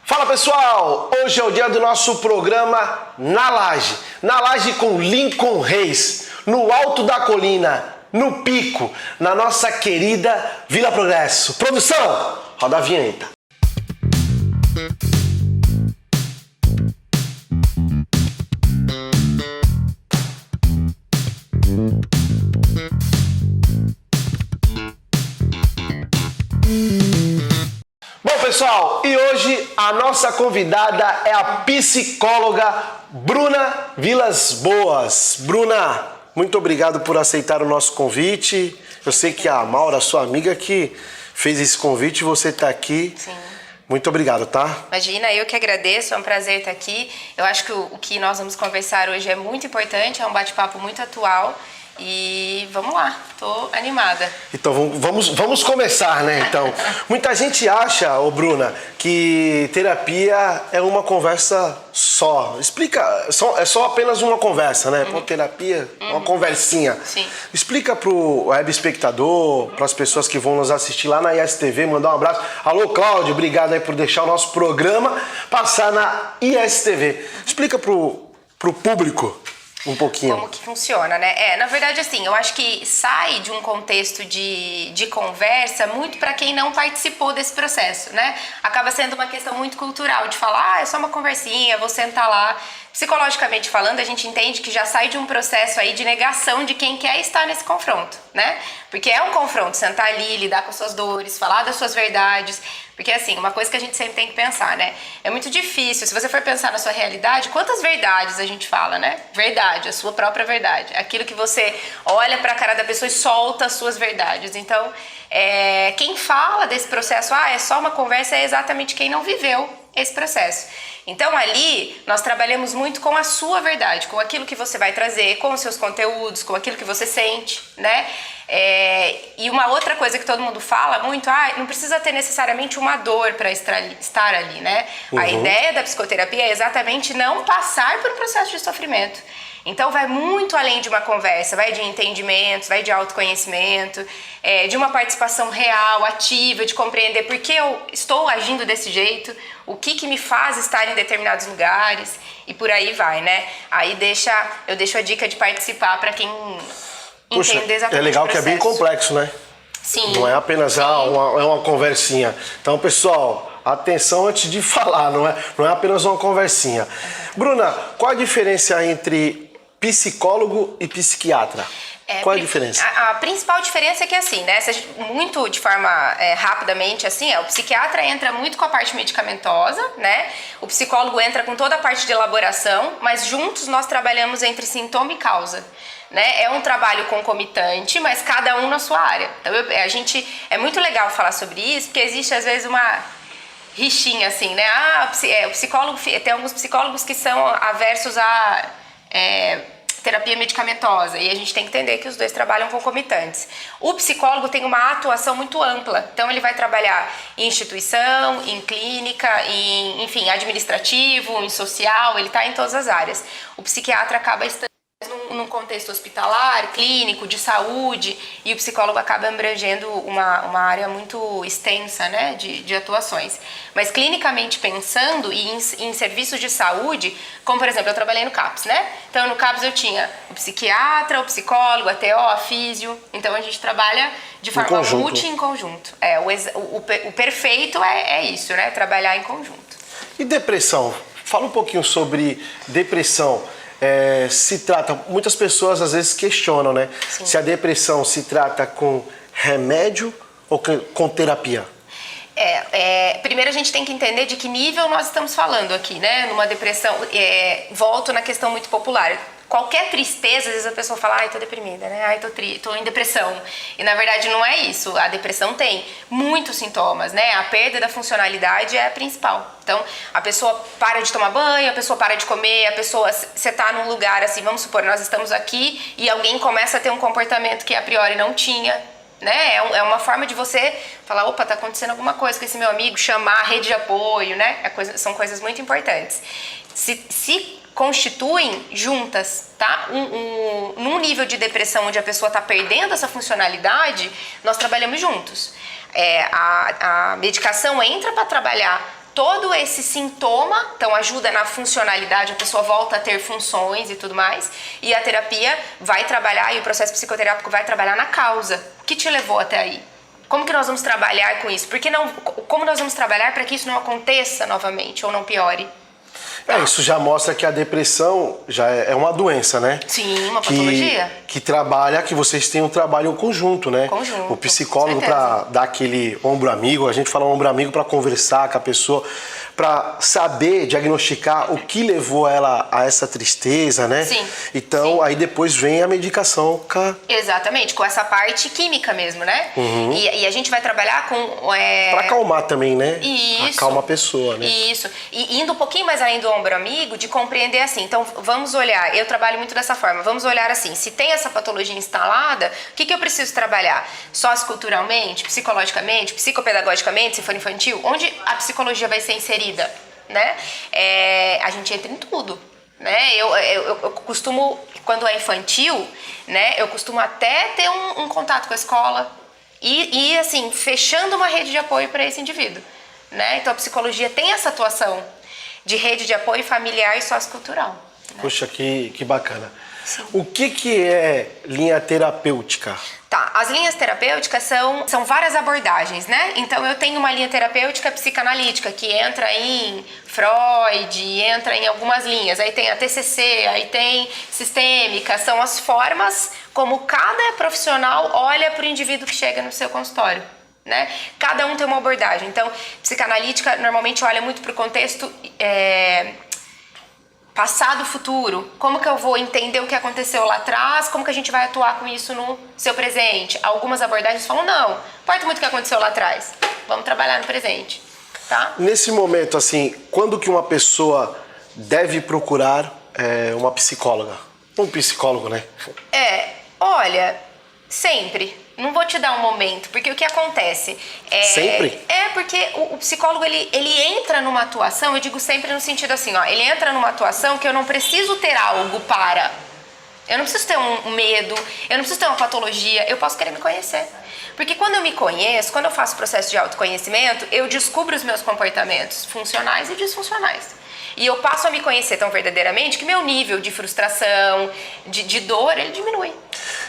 Fala pessoal, hoje é o dia do nosso programa Na Laje com Lincoln Reis, no alto da colina, no pico, na nossa querida Vila Progresso. Produção, roda a vinheta. Bom pessoal, e hoje a nossa convidada é a psicóloga Bruna Vilas Boas. Bruna, muito obrigado por aceitar o nosso convite. Eu sei que a Maura, sua amiga, que fez esse convite, você está aqui. Sim. Muito obrigado, tá? Imagina, eu que agradeço, é um prazer estar aqui. Eu acho que o que nós vamos conversar hoje é muito importante, é um bate-papo muito atual. E vamos lá, tô animada. Então vamos começar, né? Então, muita gente acha, ô Bruna, que terapia é uma conversa só. Explica, é só apenas uma conversa, né? Pô, terapia, uma conversinha. Sim. Explica pro web espectador, para as pessoas que vão nos assistir lá na ISTV, mandar um abraço. Alô, Cláudio, obrigado aí por deixar o nosso programa passar na ISTV. Explica pro público um pouquinho. Como que funciona, né? Na verdade, assim, eu acho que sai de um contexto de conversa muito para quem não participou desse processo, né? Acaba sendo uma questão muito cultural, de falar, é só uma conversinha, vou sentar lá. Psicologicamente falando, a gente entende que já sai de um processo aí de negação de quem quer estar nesse confronto, né? Porque é um confronto, sentar ali, lidar com as suas dores, falar das suas verdades. Porque, assim, uma coisa que a gente sempre tem que pensar, né? É muito difícil, se você for pensar na sua realidade, quantas verdades a gente fala, né? Verdade, a sua própria verdade. Aquilo que você olha pra cara da pessoa e solta as suas verdades. Então, quem fala desse processo, é só uma conversa, é exatamente quem não viveu esse processo. Então, ali, nós trabalhamos muito com a sua verdade, com aquilo que você vai trazer, com os seus conteúdos, com aquilo que você sente, né? E uma outra coisa que todo mundo fala muito, não precisa ter necessariamente uma dor para estar ali, né? Uhum. A ideia da psicoterapia é exatamente não passar por um processo de sofrimento. Então vai muito além de uma conversa, vai de entendimentos, vai de autoconhecimento, de uma participação real, ativa, de compreender por que eu estou agindo desse jeito, o que me faz estar em determinados lugares e por aí vai, né? Aí eu deixo a dica de participar para quem entender exatamente é legal o que é bem complexo, né? Sim. Não é apenas uma conversinha. Então, pessoal, atenção antes de falar, não é apenas uma conversinha. Bruna, qual a diferença entre psicólogo e psiquiatra? Qual a diferença? A principal diferença é que, assim, né, muito de forma rapidamente, assim, o psiquiatra entra muito com a parte medicamentosa, né, o psicólogo entra com toda a parte de elaboração, mas juntos nós trabalhamos entre sintoma e causa. Né? É um trabalho concomitante, mas cada um na sua área. Então, é muito legal falar sobre isso, porque existe às vezes uma rixinha assim, né? O psicólogo, tem alguns psicólogos que são aversos a terapia medicamentosa, e a gente tem que entender que os dois trabalham concomitantes. O psicólogo tem uma atuação muito ampla, então ele vai trabalhar em instituição, em clínica, enfim, administrativo, em social, ele está em todas as áreas. O psiquiatra acaba estando num contexto hospitalar, clínico, de saúde, e o psicólogo acaba abrangendo uma área muito extensa, né, de atuações. Mas clinicamente pensando e em serviços de saúde, como por exemplo, eu trabalhei no CAPS, né? Então no CAPS eu tinha o psiquiatra, o psicólogo, a TO, a físio, então a gente trabalha de forma multi em conjunto. O perfeito é isso, né? Trabalhar em conjunto. E depressão? Fala um pouquinho sobre depressão. Se trata, muitas pessoas às vezes questionam, né? Sim. Se a depressão se trata com remédio ou com terapia? Primeiro a gente tem que entender de que nível nós estamos falando aqui, né? Numa depressão, volto na questão muito popular. Qualquer tristeza, às vezes a pessoa fala, tô deprimida, né? Tô em depressão. E na verdade não é isso. A depressão tem muitos sintomas, né? A perda da funcionalidade é a principal. Então, a pessoa para de tomar banho, a pessoa para de comer, você tá num lugar assim, vamos supor, nós estamos aqui e alguém começa a ter um comportamento que a priori não tinha, né? É uma forma de você falar, opa, tá acontecendo alguma coisa com esse meu amigo, chamar a rede de apoio, né? São coisas muito importantes. Se constituem juntas, tá? Num nível de depressão onde a pessoa está perdendo essa funcionalidade, nós trabalhamos juntos. A medicação entra para trabalhar todo esse sintoma, então ajuda na funcionalidade, a pessoa volta a ter funções e tudo mais, e a terapia vai trabalhar, e o processo psicoterápico vai trabalhar na causa. O que te levou até aí? Como que nós vamos trabalhar com isso? Como nós vamos trabalhar para que isso não aconteça novamente ou não piore? Isso já mostra que a depressão já é uma doença, né? Sim, uma patologia. Que trabalha, que vocês têm um trabalho conjunto, né? Conjunto, o psicólogo para dar aquele ombro amigo, a gente fala ombro amigo para conversar com a pessoa, para saber, diagnosticar o que levou ela a essa tristeza, né? Sim. Então, sim. aí depois vem a medicação. Exatamente, com essa parte química mesmo, né? Uhum. E a gente vai trabalhar com... Para acalmar também, né? Isso. Acalma a pessoa, né? Isso. E indo um pouquinho mais além do ombro amigo, de compreender assim. Então, vamos olhar, eu trabalho muito dessa forma, vamos olhar assim, se tem essa patologia instalada, o que eu preciso trabalhar? Socioculturalmente, psicologicamente, psicopedagogicamente, se for infantil, onde a psicologia vai ser inserida, né? A gente entra em tudo, né? Eu costumo, quando é infantil, né, eu costumo até ter um contato com a escola e assim, fechando uma rede de apoio para esse indivíduo, né? Então, a psicologia tem essa atuação de rede de apoio familiar e sociocultural. Né? Poxa, que bacana. Sim. O que é linha terapêutica? Tá, as linhas terapêuticas são várias abordagens, né? Então eu tenho uma linha terapêutica psicanalítica que entra em Freud, entra em algumas linhas. Aí tem a TCC, aí tem sistêmica, são as formas como cada profissional olha para o indivíduo que chega no seu consultório. Né? Cada um tem uma abordagem. Então, psicanalítica normalmente olha muito para o contexto passado, futuro. Como que eu vou entender o que aconteceu lá atrás? Como que a gente vai atuar com isso no seu presente? Algumas abordagens falam, não importa muito o que aconteceu lá atrás. Vamos trabalhar no presente. Tá? Nesse momento, assim, quando que uma pessoa deve procurar uma psicóloga? Um psicólogo, né? Olha, sempre. Não vou te dar um momento, porque o que acontece... Sempre? Porque o psicólogo, ele entra numa atuação, eu digo sempre no sentido assim, ó, ele entra numa atuação que eu não preciso ter algo para... Eu não preciso ter um medo, eu não preciso ter uma patologia, eu posso querer me conhecer. Porque quando eu me conheço, quando eu faço o processo de autoconhecimento, eu descubro os meus comportamentos funcionais e disfuncionais. E eu passo a me conhecer tão verdadeiramente que meu nível de frustração, de dor, ele diminui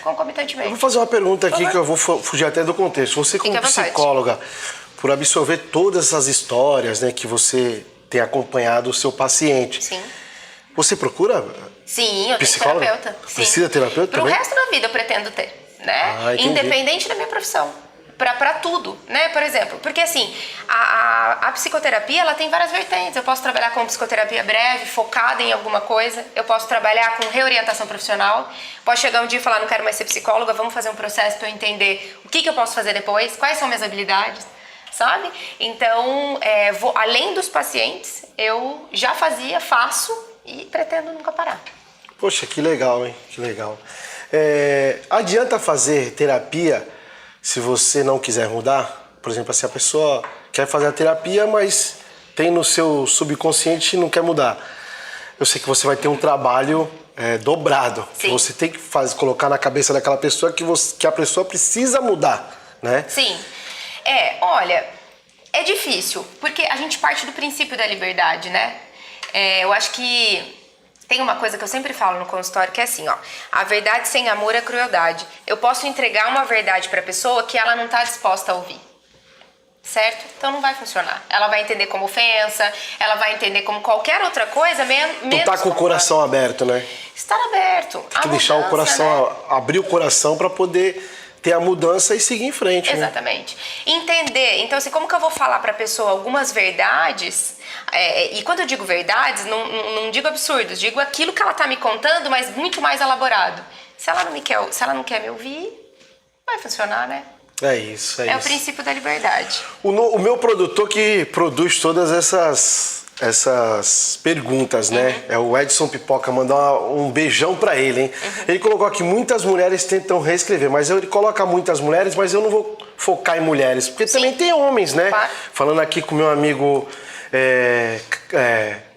concomitantemente. Eu vou fazer uma pergunta aqui que eu vou fugir até do contexto. Você como psicóloga, por absorver todas essas histórias, né, que você tem acompanhado o seu paciente, sim. Você procura Sim, eu psicóloga? tenho terapeuta. Sim. Precisa terapeuta também? Pro resto da vida eu pretendo ter, né? Independente da minha profissão. Pra tudo, né? Por exemplo, porque assim, a psicoterapia, ela tem várias vertentes. Eu posso trabalhar com psicoterapia breve, focada em alguma coisa. Eu posso trabalhar com reorientação profissional. Posso chegar um dia e falar, não quero mais ser psicóloga, vamos fazer um processo para eu entender o que eu posso fazer depois, quais são minhas habilidades, sabe? Então, além dos pacientes, eu já fazia, faço e pretendo nunca parar. Poxa, que legal, hein? Que legal. Adianta fazer terapia se você não quiser mudar? Por exemplo, se a pessoa quer fazer a terapia, mas tem no seu subconsciente e não quer mudar. Eu sei que você vai ter um trabalho dobrado. Sim. Você tem que colocar na cabeça daquela pessoa que a pessoa precisa mudar, né? Sim. Olha, é difícil, porque a gente parte do princípio da liberdade, né? Eu acho que tem uma coisa que eu sempre falo no consultório que é assim, ó, a verdade sem amor é crueldade. Eu posso entregar uma verdade pra pessoa que ela não tá disposta a ouvir, certo? Então não vai funcionar. Ela vai entender como ofensa, ela vai entender como qualquer outra coisa, menos... Tu tá com o coração aberto, né? Estar aberto. Tem que deixar o coração, né? Abrir o coração pra poder ter a mudança e seguir em frente. Exatamente. Né? Entender. Então, assim, como que eu vou falar pra pessoa algumas verdades? E quando eu digo verdades, não digo absurdos, digo aquilo que ela tá me contando, mas muito mais elaborado. Se ela não quer me ouvir, vai funcionar, né? É isso. É o princípio da liberdade. O meu produtor que produz todas essas perguntas, né? É o Edson Pipoca, mandar um beijão pra ele, hein? Ele colocou aqui, muitas mulheres tentam reescrever, mas ele coloca muitas mulheres, mas eu não vou focar em mulheres, porque também tem homens, né? Claro. Falando aqui com meu amigo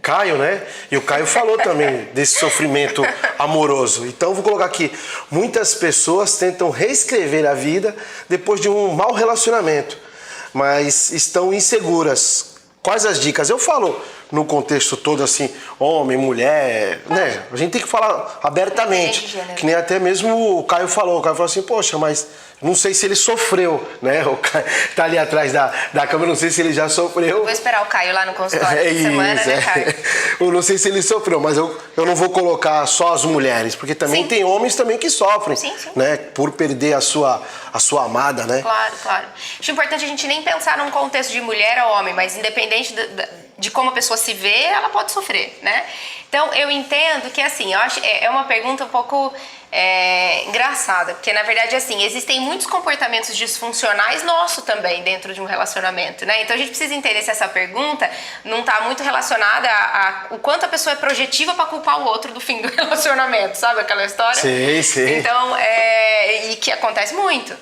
Caio, né? E o Caio falou também desse sofrimento amoroso. Então vou colocar aqui, muitas pessoas tentam reescrever a vida depois de um mau relacionamento, mas estão inseguras. Quais as dicas? Eu falo no contexto todo assim, homem, mulher, né? A gente tem que falar abertamente. Que nem até mesmo o Caio falou. O Caio falou assim, poxa, mas não sei se ele sofreu, né? O Caio tá ali atrás da câmera, não sei se ele já sofreu. Vou esperar o Caio lá no consultório essa semana, né, Caio? Eu não sei se ele sofreu, mas eu não vou colocar só as mulheres, porque também tem homens também que sofrem, né? Por perder a sua amada, né? Claro, claro. Acho importante a gente nem pensar num contexto de mulher ou homem, mas independente de como a pessoa se vê, ela pode sofrer, né? Então, eu entendo que, assim, eu acho, é uma pergunta um pouco engraçada, porque, na verdade, assim, existem muitos comportamentos disfuncionais nossos também dentro de um relacionamento, né? Então, a gente precisa entender se essa pergunta não está muito relacionada a o quanto a pessoa é projetiva para culpar o outro do fim do relacionamento, sabe aquela história? Sim. Então, e que acontece muito.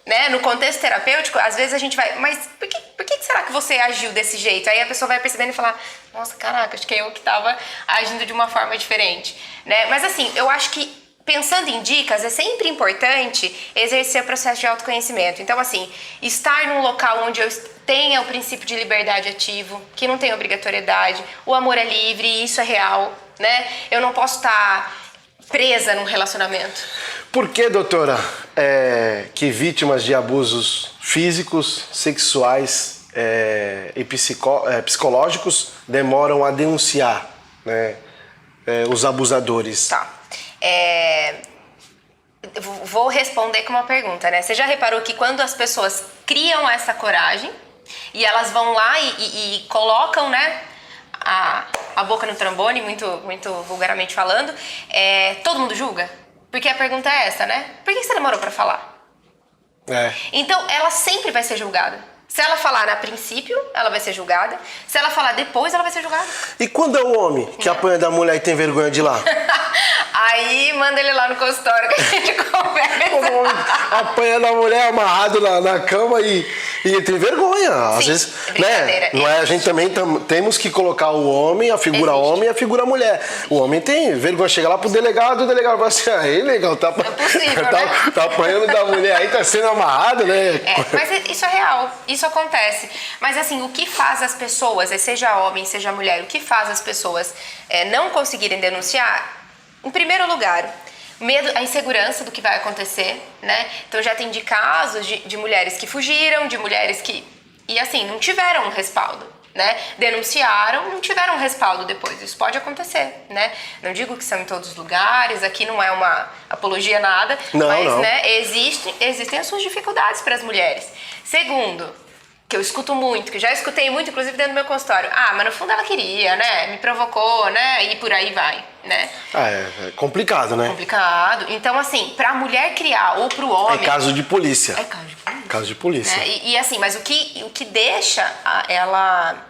Né? No contexto terapêutico, às vezes a gente vai, mas por que será que você agiu desse jeito? Aí a pessoa vai percebendo e falar, nossa, caraca, acho que é eu que estava agindo de uma forma diferente, né? Mas assim, eu acho que pensando em dicas, é sempre importante exercer o processo de autoconhecimento. Então assim, estar num local onde eu tenha o princípio de liberdade ativo, que não tem obrigatoriedade, o amor é livre e isso é real, né? Eu não posso estar presa num relacionamento. Por que, doutora, que vítimas de abusos físicos, sexuais e psicológicos demoram a denunciar, né, os abusadores? Tá. Vou responder com uma pergunta, né? Você já reparou que quando as pessoas criam essa coragem e elas vão lá e colocam, né, a boca no trombone, muito vulgarmente falando, todo mundo julga? Porque a pergunta é essa, né? Por que você demorou pra falar? Então, ela sempre vai ser julgada. Se ela falar a princípio, ela vai ser julgada. Se ela falar depois, ela vai ser julgada. E quando é o homem que apanha da mulher e tem vergonha de ir lá? Aí, manda ele lá no consultório que a gente conversa. O homem apanha da mulher amarrado na cama e ele tem vergonha. Às vezes, né? Não é, a gente também temos que colocar o homem, a figura homem e a figura mulher. O homem tem vergonha, chega lá pro delegado, o delegado fala assim, aí, legal, tá apanhando da mulher aí, tá sendo amarrado, né? Mas isso é real, isso acontece. Mas assim, o que faz as pessoas, seja homem, seja mulher, o que faz as pessoas não conseguirem denunciar? Em primeiro lugar, medo, a insegurança do que vai acontecer, né? Então já tem casos de mulheres que fugiram, de mulheres que, e assim, não tiveram um respaldo, né? Denunciaram, não tiveram um respaldo depois. Isso pode acontecer, né? Não digo que são em todos os lugares, aqui não é uma apologia nada, mas né, existem as suas dificuldades para as mulheres. Segundo, que eu escuto muito, que já escutei muito, inclusive dentro do meu consultório. Mas no fundo ela queria, né? Me provocou, né? E por aí vai, né? É complicado, né? Complicado. Então, assim, pra mulher criar ou pro homem... É caso de polícia. É caso de polícia. Caso de polícia. Né? E assim, mas o que deixa ela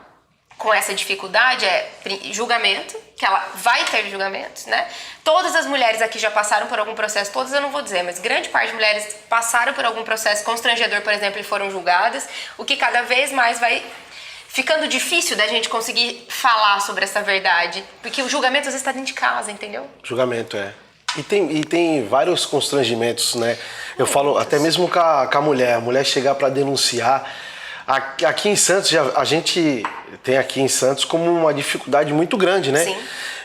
com essa dificuldade é julgamento, que ela vai ter julgamentos, né? Todas as mulheres aqui já passaram por algum processo, todas eu não vou dizer, mas grande parte de mulheres passaram por algum processo constrangedor, por exemplo, e foram julgadas, o que cada vez mais vai ficando difícil da gente conseguir falar sobre essa verdade, porque o julgamento às vezes está dentro de casa, entendeu? Julgamento, E tem vários constrangimentos, né? Eu falo até mesmo com a mulher chegar para denunciar. Aqui em Santos, a gente tem aqui em Santos como uma dificuldade muito grande, né? Sim.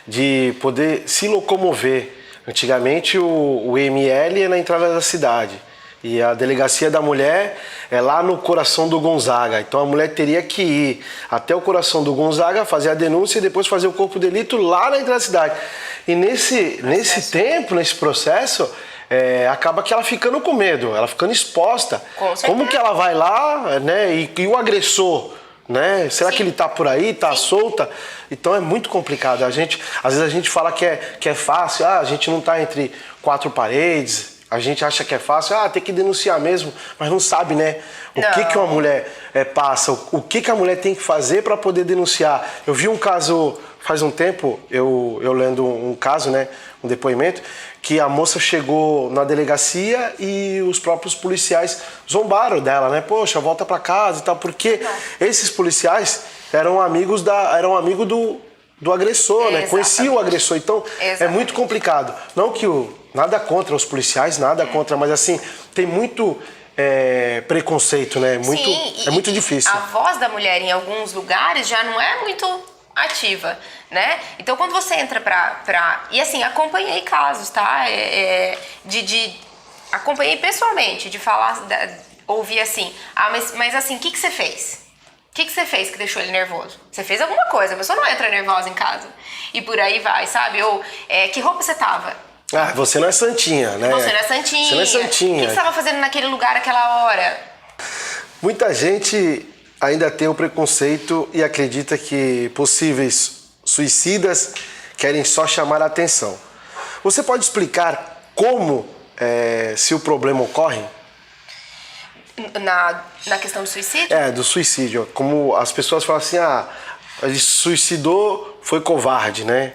De poder se locomover. Antigamente o ML é na entrada da cidade e a delegacia da mulher é lá no coração do Gonzaga. Então a mulher teria que ir até o coração do Gonzaga, fazer a denúncia e depois fazer o corpo de delito lá na entrada da cidade. E nesse tempo, nesse processo... acaba que ela ficando com medo, ela ficando exposta. Como que ela vai lá, né? E o agressor, né? Será que ele tá por aí, tá solta? Então é muito complicado. Às vezes a gente fala que é fácil, a gente não tá entre quatro paredes, a gente acha que é fácil, tem que denunciar mesmo, mas não sabe, né? Que uma mulher passa, o que a mulher tem que fazer para poder denunciar. Eu vi um caso faz um tempo, eu lendo um caso, né? Um depoimento, que a moça chegou na delegacia e os próprios policiais zombaram dela, né? Poxa, volta pra casa e tal, porque esses policiais eram amigos do agressor, né? Conheciam o agressor, então é muito complicado. Não que nada contra os policiais, nada contra, mas assim, tem muito preconceito, né? Sim, é muito difícil. A voz da mulher em alguns lugares já não é muito ativa, né? Então quando você entra e assim, acompanhei casos, tá? Acompanhei pessoalmente, de falar, ouvir assim, mas assim, o que você fez? O que você fez que deixou ele nervoso? Você fez alguma coisa, a pessoa não entra nervosa em casa. E por aí vai, sabe? Ou, que roupa você tava? Ah, você não é santinha, né? Você não é santinha. Você não é santinha. O que você estava fazendo naquele lugar, aquela hora? Muita gente ainda tem o preconceito e acredita que possíveis suicidas querem só chamar a atenção. Você pode explicar como, se o problema ocorre? Na questão do suicídio? Do suicídio. Como as pessoas falam assim, ele se suicidou, foi covarde, né?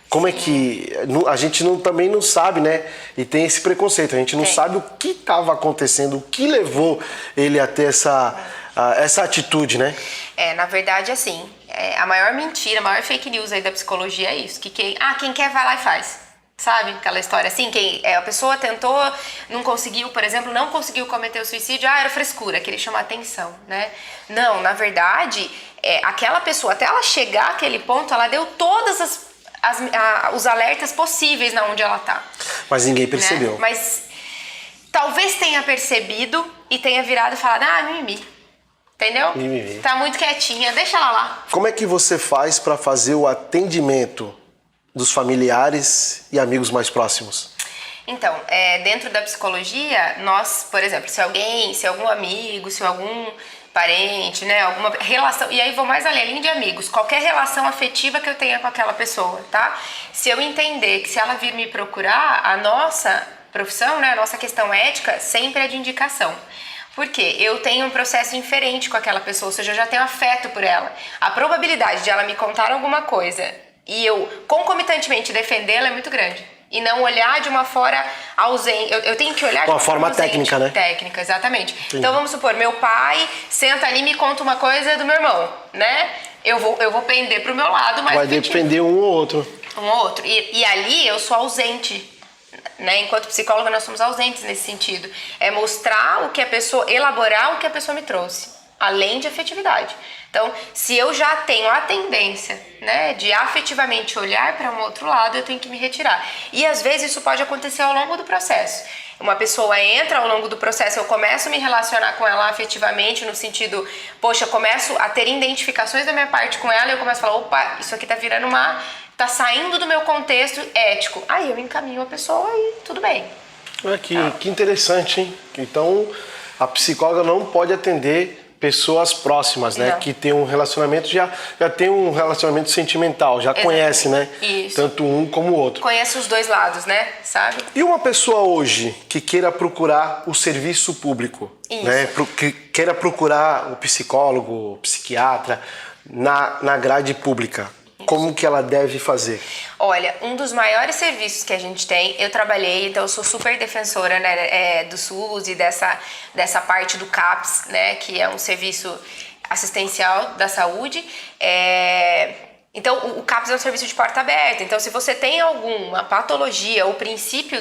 Como é que... A gente também não sabe, né? E tem esse preconceito. A gente não sabe o que estava acontecendo, o que levou ele a ter essa atitude, né? Na verdade, assim, a maior mentira, a maior fake news aí da psicologia é isso. Que quem quer vai lá e faz. Sabe? Aquela história assim, a pessoa tentou, não conseguiu, por exemplo, não conseguiu cometer o suicídio, era frescura, queria chamar atenção, né? Não, na verdade, aquela pessoa, até ela chegar àquele ponto, ela deu todas os alertas possíveis na onde ela tá. Mas ninguém percebeu. Né? Mas talvez tenha percebido e tenha virado e falado, mimimi. Entendeu? Mimimi. Tá muito quietinha, deixa ela lá. Como é que você faz para fazer o atendimento dos familiares e amigos mais próximos? Então, dentro da psicologia, nós, por exemplo, se algum amigo, se algum parente, né, alguma relação, e aí vou mais além de amigos, qualquer relação afetiva que eu tenha com aquela pessoa, tá? Se eu entender que se ela vir me procurar, a nossa profissão, né, a nossa questão ética sempre é de indicação. Porque eu tenho um processo inferente com aquela pessoa, ou seja, eu já tenho afeto por ela. A probabilidade de ela me contar alguma coisa e eu concomitantemente defendê-la é muito grande. E não olhar de uma forma ausente. Eu tenho que olhar de uma forma ausente, técnica, né? Técnica, exatamente. Entendi. Então vamos supor, meu pai senta ali e me conta uma coisa do meu irmão, né? Eu vou pender pro meu lado, mas vai depender um ou outro. Um ou outro. E ali eu sou ausente. Né? Enquanto psicóloga nós somos ausentes nesse sentido. É mostrar o que a pessoa, elaborar o que a pessoa me trouxe, além de afetividade. Então, se eu já tenho a tendência, né, de afetivamente olhar para um outro lado, eu tenho que me retirar. E às vezes isso pode acontecer ao longo do processo. Uma pessoa entra ao longo do processo, eu começo a me relacionar com ela afetivamente, no sentido, poxa, eu começo a ter identificações da minha parte com ela, e eu começo a falar, opa, isso aqui tá virando tá saindo do meu contexto ético. Aí eu encaminho a pessoa e tudo bem. Que interessante, hein? Então, a psicóloga não pode atender pessoas próximas, né? Não. Que tem um relacionamento, já tem um relacionamento sentimental, já conhece, né? Isso. Tanto um como o outro. Conhece os dois lados, né? Sabe? E uma pessoa hoje que queira procurar o serviço público, né? Que queira procurar o psicólogo, o psiquiatra na grade pública. Como que ela deve fazer? Olha, um dos maiores serviços que a gente tem, eu trabalhei, então eu sou super defensora, né, do SUS e dessa parte do CAPS, né, que é um serviço assistencial da saúde. Então, o CAPS é um serviço de porta aberta. Então, se você tem alguma patologia ou princípio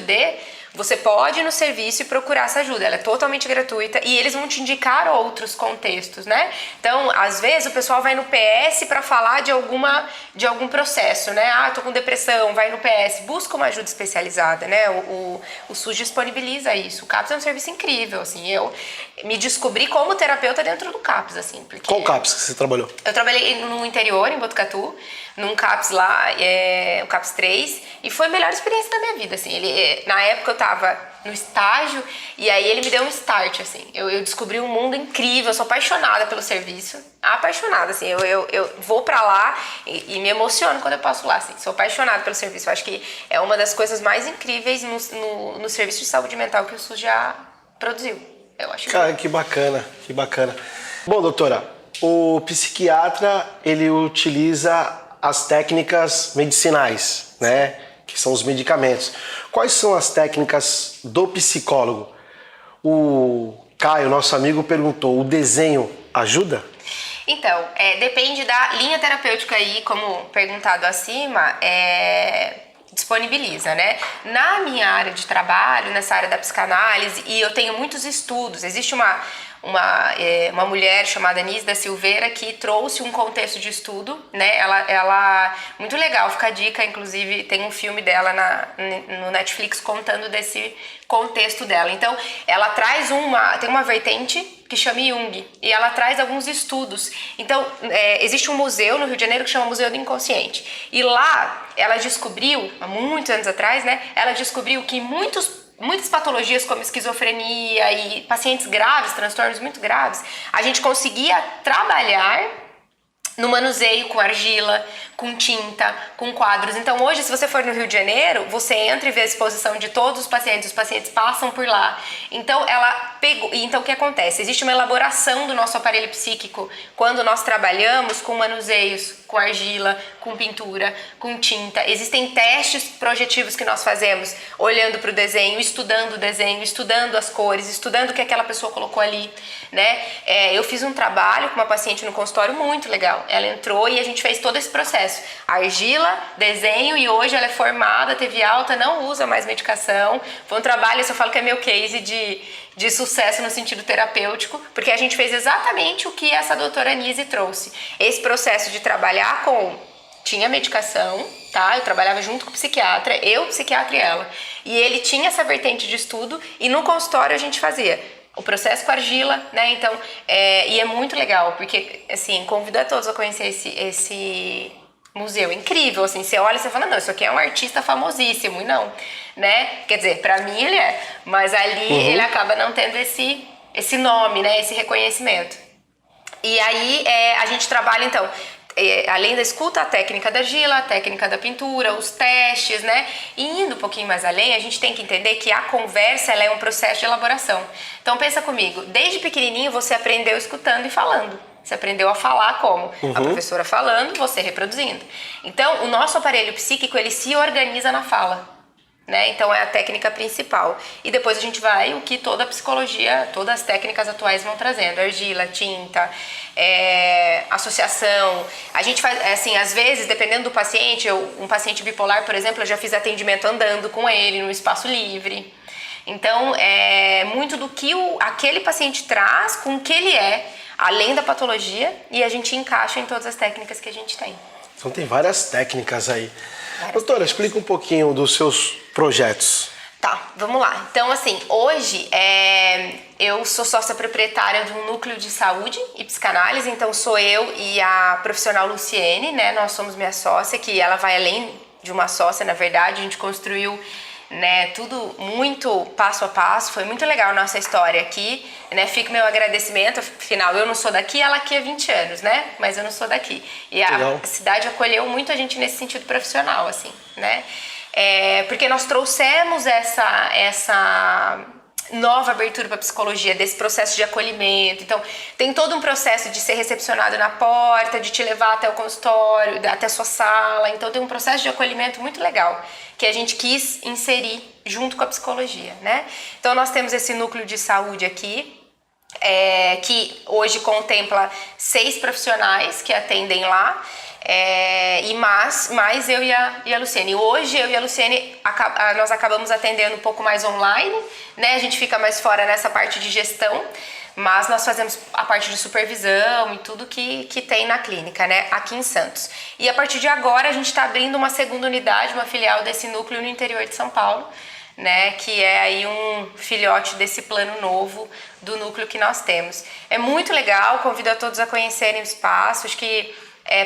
você pode ir no serviço e procurar essa ajuda. Ela é totalmente gratuita e eles vão te indicar outros contextos, né? Então, às vezes, o pessoal vai no PS para falar de algum processo, né? Tô com depressão, vai no PS, busca uma ajuda especializada, né? O SUS disponibiliza isso. O CAPS é um serviço incrível, assim. Eu me descobri como terapeuta dentro do CAPS, assim. Porque qual CAPS que você trabalhou? Eu trabalhei no interior, em Botucatu, num CAPS lá, o CAPS 3, e foi a melhor experiência da minha vida, assim. Na época eu tava no estágio, e aí ele me deu um start, assim. Eu descobri um mundo incrível, eu sou apaixonada pelo serviço, apaixonada, assim. Eu vou pra lá e me emociono quando eu passo lá, assim. Sou apaixonada pelo serviço, eu acho que é uma das coisas mais incríveis no serviço de saúde mental que o SUS já produziu. Eu acho. Cara, que bacana, que bacana. Bom, doutora, o psiquiatra, ele utiliza as técnicas medicinais, né? Que são os medicamentos. Quais são as técnicas do psicólogo? O Caio, nosso amigo, perguntou, o desenho ajuda? Então, depende da linha terapêutica aí, como perguntado acima, disponibiliza, né? Na minha área de trabalho, nessa área da psicanálise, e eu tenho muitos estudos, existe uma mulher chamada Anísia da Silveira que trouxe um contexto de estudo, né? Ela muito legal, fica a dica, inclusive tem um filme dela no Netflix contando desse contexto dela. Então, ela traz tem uma vertente que chama Jung, e ela traz alguns estudos. Então, existe um museu no Rio de Janeiro que chama Museu do Inconsciente. E lá, ela descobriu, há muitos anos atrás, né? Ela descobriu que muitas patologias como esquizofrenia e pacientes graves, transtornos muito graves, a gente conseguia trabalhar no manuseio com argila, com tinta, com quadros. Então hoje, se você for no Rio de Janeiro, você entra e vê a exposição de todos os pacientes passam por lá. Então ela pegou. Então o que acontece? Existe uma elaboração do nosso aparelho psíquico quando nós trabalhamos com manuseios, com argila, com pintura, com tinta. Existem testes projetivos que nós fazemos olhando para o desenho, estudando as cores, estudando o que aquela pessoa colocou ali, né? Eu fiz um trabalho com uma paciente no consultório muito legal. Ela entrou e a gente fez todo esse processo. Argila, desenho, e hoje ela é formada, teve alta, não usa mais medicação. Foi um trabalho, isso eu falo que é meu case de sucesso no sentido terapêutico, porque a gente fez exatamente o que essa doutora Anísia trouxe. Esse processo de trabalhar tinha medicação, tá? Eu trabalhava junto com o psiquiatra, psiquiatra e ela. E ele tinha essa vertente de estudo, e no consultório a gente fazia o processo com argila, né? Então, e é muito legal, porque, assim, convido a todos a conhecer esse museu. Incrível, assim, você olha e você fala, não, isso aqui é um artista famosíssimo, e não, né? Quer dizer, pra mim ele é, mas ali ele acaba não tendo esse nome, né? Esse reconhecimento. E aí, a gente trabalha, então, além da escuta, a técnica da argila, a técnica da pintura, os testes, né? E indo um pouquinho mais além, a gente tem que entender que a conversa, ela é um processo de elaboração. Então pensa comigo, desde pequenininho você aprendeu escutando e falando. Você aprendeu a falar como? A professora falando, você reproduzindo. Então o nosso aparelho psíquico, ele se organiza na fala, né? Então é a técnica principal. E depois a gente vai o que toda a psicologia, todas as técnicas atuais vão trazendo. Argila, tinta, associação. A gente faz, assim, às vezes, dependendo do paciente, um paciente bipolar, por exemplo, eu já fiz atendimento andando com ele no espaço livre. Então, muito do que aquele paciente traz com o que ele é, além da patologia, e a gente encaixa em todas as técnicas que a gente tem. Então tem várias técnicas aí. Doutora, explica um pouquinho dos seus projetos. Tá, vamos lá. Então, assim, hoje eu sou sócia proprietária de um núcleo de saúde e psicanálise, então sou eu e a profissional Luciene, né? Nós somos minha sócia, que ela vai além de uma sócia, na verdade, a gente construiu, né, tudo muito passo a passo, foi muito legal a nossa história aqui, né? Fica meu agradecimento, afinal eu não sou daqui, ela aqui há 20 anos, né? Mas eu não sou daqui. E a cidade acolheu muito a gente nesse sentido profissional, assim, né? Porque nós trouxemos essa nova abertura para a psicologia, desse processo de acolhimento. Então, tem todo um processo de ser recepcionado na porta, de te levar até o consultório, até a sua sala. Então, tem um processo de acolhimento muito legal, que a gente quis inserir junto com a psicologia, né? Então, nós temos esse núcleo de saúde aqui, que hoje contempla 6 profissionais que atendem lá, e mais eu e a Luciene. Hoje eu e a Luciene nós acabamos atendendo um pouco mais online, né? A gente fica mais fora nessa parte de gestão, mas nós fazemos a parte de supervisão e tudo que tem na clínica, né? Aqui em Santos. E a partir de agora a gente está abrindo uma segunda unidade, uma filial desse núcleo no interior de São Paulo, né, que é aí um filhote desse plano novo do núcleo que nós temos. É muito legal, convido a todos a conhecerem o espaço. Acho que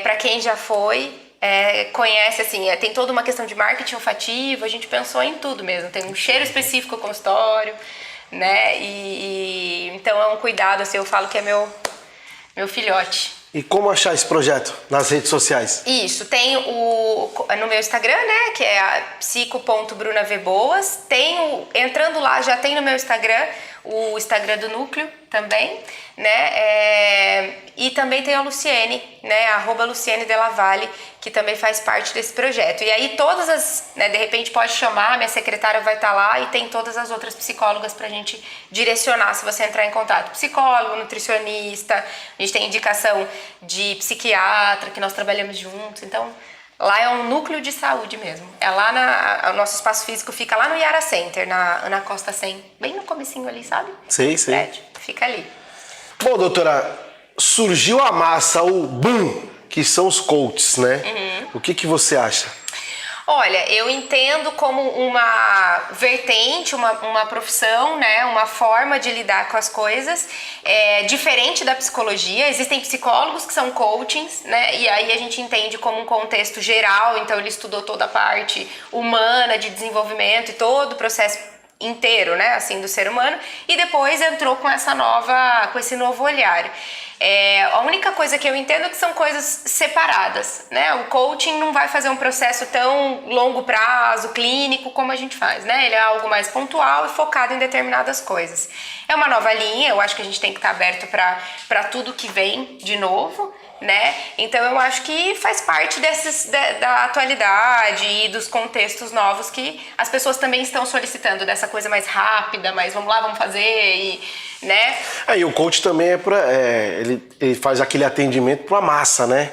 para quem já foi, conhece, assim, tem toda uma questão de marketing olfativo, a gente pensou em tudo mesmo, tem um cheiro específico ao consultório, né, então é um cuidado, assim, eu falo que é meu filhote. E como achar esse projeto nas redes sociais? Isso, tem no meu Instagram, né, que é psico.brunavboas. Entrando lá, já tem no meu Instagram, o Instagram do núcleo também, né, e também tem a Luciene, né, @Luciene Della Valle, que também faz parte desse projeto. E aí todas as, né, de repente pode chamar, minha secretária vai estar lá, e tem todas as outras psicólogas pra gente direcionar, se você entrar em contato. Psicólogo, nutricionista, a gente tem indicação de psiquiatra, que nós trabalhamos juntos, então Lá é um núcleo de saúde mesmo. É lá o nosso espaço físico fica lá no Yara Center, na Costa 100, bem no comecinho ali, sabe? Sei. Prédio, fica ali. Bom, doutora, surgiu a massa, o boom, que são os coaches, né? O que você acha? Olha, eu entendo como uma vertente, uma profissão, né, uma forma de lidar com as coisas diferente da psicologia. Existem psicólogos que são coachings, né, e aí a gente entende como um contexto geral, então ele estudou toda a parte humana de desenvolvimento e todo o processo inteiro, né, assim, do ser humano, e depois entrou com com esse novo olhar. A única coisa que eu entendo é que são coisas separadas, né? O coaching não vai fazer um processo tão longo prazo, clínico, como a gente faz, né? Ele é algo mais pontual e focado em determinadas coisas. É uma nova linha, eu acho que a gente tem que estar aberto para tudo que vem de novo, né? Então eu acho que faz parte da atualidade e dos contextos novos que as pessoas também estão solicitando, dessa coisa mais rápida, mais vamos lá, vamos fazer, né? E o coach também ele faz aquele atendimento para a massa, né?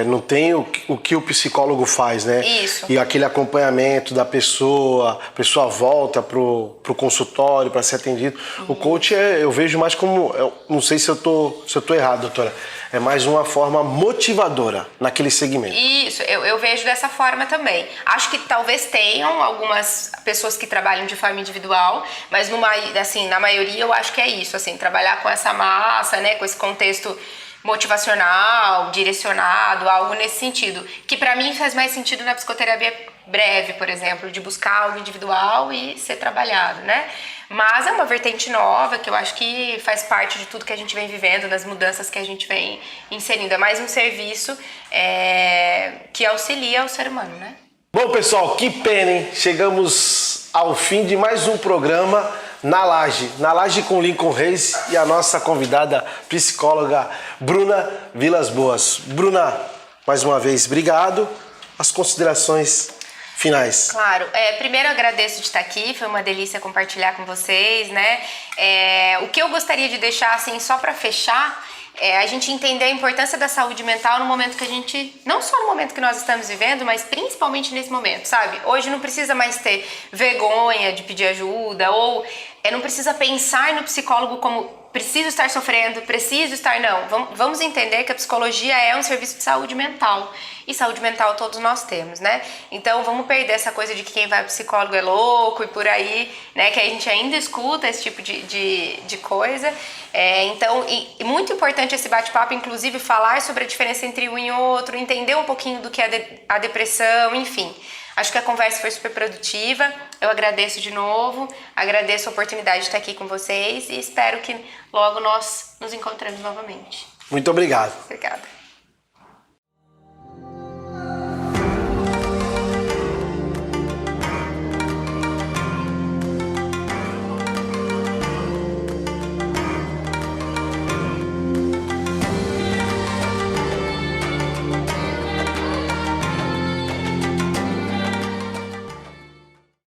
Não tem o que o psicólogo faz, né? Isso. E aquele acompanhamento da pessoa, a pessoa volta pro consultório para ser atendido. O coach eu vejo mais como, não sei se eu tô errado, doutora, é mais uma forma motivadora naquele segmento. Isso, eu vejo dessa forma também. Acho que talvez tenham algumas pessoas que trabalham de forma individual, mas na maioria eu acho que é isso, assim, trabalhar com essa massa, né, com esse contexto motivacional, direcionado, algo nesse sentido, que para mim faz mais sentido na psicoterapia breve, por exemplo, de buscar algo individual e ser trabalhado, né? Mas é uma vertente nova que eu acho que faz parte de tudo que a gente vem vivendo, das mudanças que a gente vem inserindo. É mais um serviço que auxilia o ser humano, né? Bom, pessoal, que pena, hein? Chegamos ao fim de mais um programa na Laje com Lincoln Reis e a nossa convidada psicóloga Bruna Vilas Boas. Bruna, mais uma vez, obrigado. As considerações finais. Claro, primeiro eu agradeço de estar aqui, foi uma delícia compartilhar com vocês, né? O que eu gostaria de deixar, assim, só para fechar, a gente entender a importância da saúde mental no momento que a gente, não só no momento que nós estamos vivendo, mas principalmente nesse momento, sabe? Hoje não precisa mais ter vergonha de pedir ajuda, ou não precisa pensar no psicólogo como preciso estar sofrendo, preciso estar... Não, vamos entender que a psicologia é um serviço de saúde mental. E saúde mental todos nós temos, né? Então vamos perder essa coisa de que quem vai ao psicólogo é louco e por aí, né? Que a gente ainda escuta esse tipo de coisa. Então, e muito importante esse bate-papo, inclusive falar sobre a diferença entre um e outro, entender um pouquinho do que é a depressão, enfim. Acho que a conversa foi super produtiva, eu agradeço de novo, agradeço a oportunidade de estar aqui com vocês e espero que logo nós nos encontremos novamente. Muito obrigado. Obrigada.